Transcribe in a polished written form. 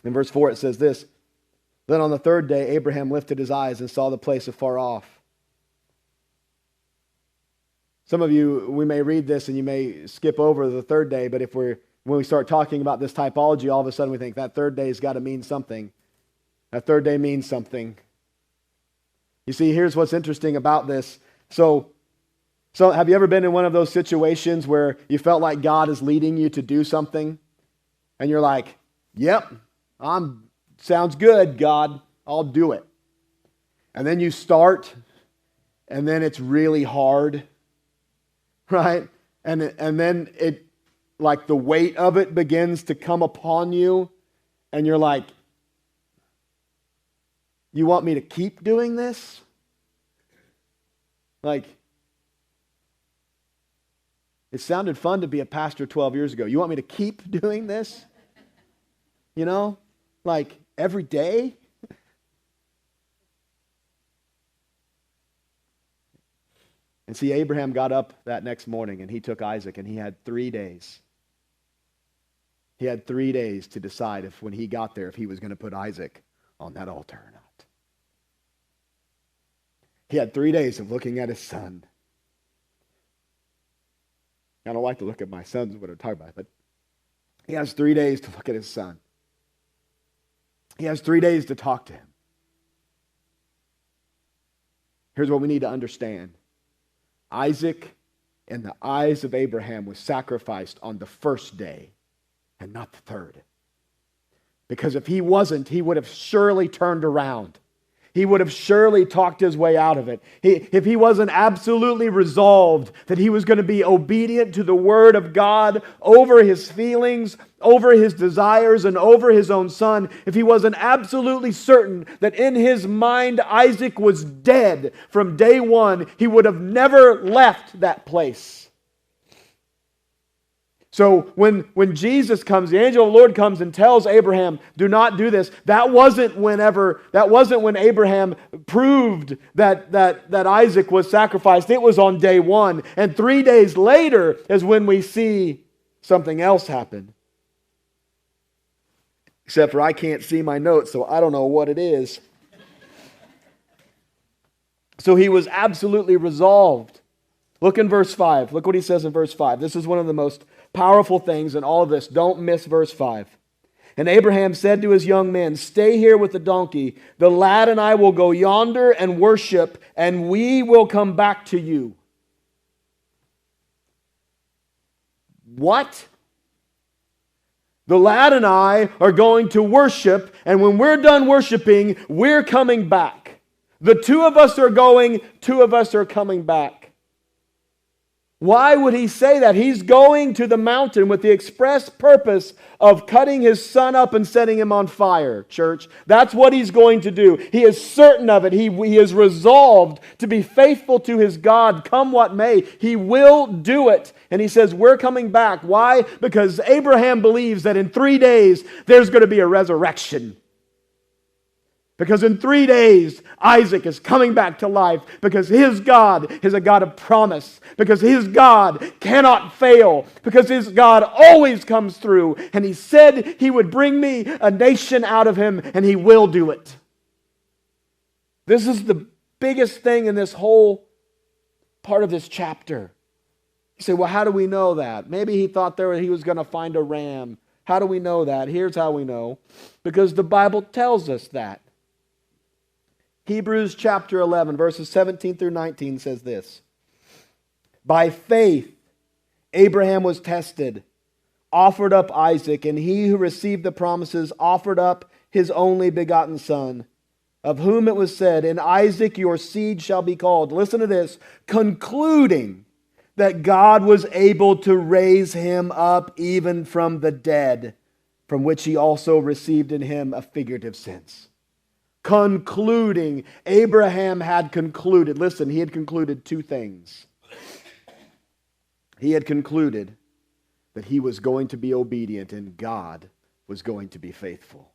In verse 4 it says this, "Then on the third day Abraham lifted his eyes and saw the place afar off." Some of you, we may read this and you may skip over the third day, but when we start talking about this typology, all of a sudden we think that third day has got to mean something. That third day means something. You see, here's what's interesting about this. So have you ever been in one of those situations where you felt like God is leading you to do something? And you're like, yep, sounds good, God, I'll do it. And then you start, and then it's really hard, right? And then it, like the weight of it begins to come upon you, and you're like, you want me to keep doing this? Like, it sounded fun to be a pastor 12 years ago. You want me to keep doing this? You know, like every day? And see, Abraham got up that next morning and he took Isaac, and he had 3 days. He had 3 days to decide if when he got there, if he was going to put Isaac on that altar or not. He had 3 days of looking at his son. I don't like to look at my sons when I'm talking about it, but he has 3 days to look at his son. He has 3 days to talk to him. Here's what we need to understand. Isaac, in the eyes of Abraham, was sacrificed on the first day and not the third. Because if he wasn't, he would have surely turned around. He would have surely talked his way out of it. If he wasn't absolutely resolved that he was going to be obedient to the Word of God over his feelings, over his desires, and over his own son, if he wasn't absolutely certain that in his mind Isaac was dead from day one, he would have never left that place. So when Jesus comes, the angel of the Lord comes and tells Abraham, do not do this, that wasn't when Abraham proved that Isaac was sacrificed. It was on day one. And 3 days later is when we see something else happen. Except for I can't see my notes, so I don't know what it is. So he was absolutely resolved. Look in verse 5. Look what he says in verse 5. This is one of the most powerful things in all of this. Don't miss verse 5. "And Abraham said to his young men, 'Stay here with the donkey. The lad and I will go yonder and worship, and we will come back to you.'" What? The lad and I are going to worship, and when we're done worshiping, we're coming back. The two of us are going, two of us are coming back. Why would he say that? He's going to the mountain with the express purpose of cutting his son up and setting him on fire, church. That's what he's going to do. He is certain of it. He is resolved to be faithful to his God, come what may. He will do it. And he says, we're coming back. Why? Because Abraham believes that in 3 days, there's going to be a resurrection. Because in 3 days, Isaac is coming back to life. Because his God is a God of promise. Because his God cannot fail. Because his God always comes through. And he said he would bring me a nation out of him, and he will do it. This is the biggest thing in this whole part of this chapter. You say, well, how do we know that? Maybe he thought he was going to find a ram. How do we know that? Here's how we know. Because the Bible tells us that. Hebrews chapter 11, verses 17 through 19 says this. "By faith, Abraham was tested, offered up Isaac, and he who received the promises offered up his only begotten son, of whom it was said, 'In Isaac your seed shall be called.'" Listen to this. "Concluding that God was able to raise him up even from the dead, from which he also received in him a figurative sense." Concluding. Abraham had concluded. Listen, he had concluded 2 things. He had concluded that he was going to be obedient and God was going to be faithful.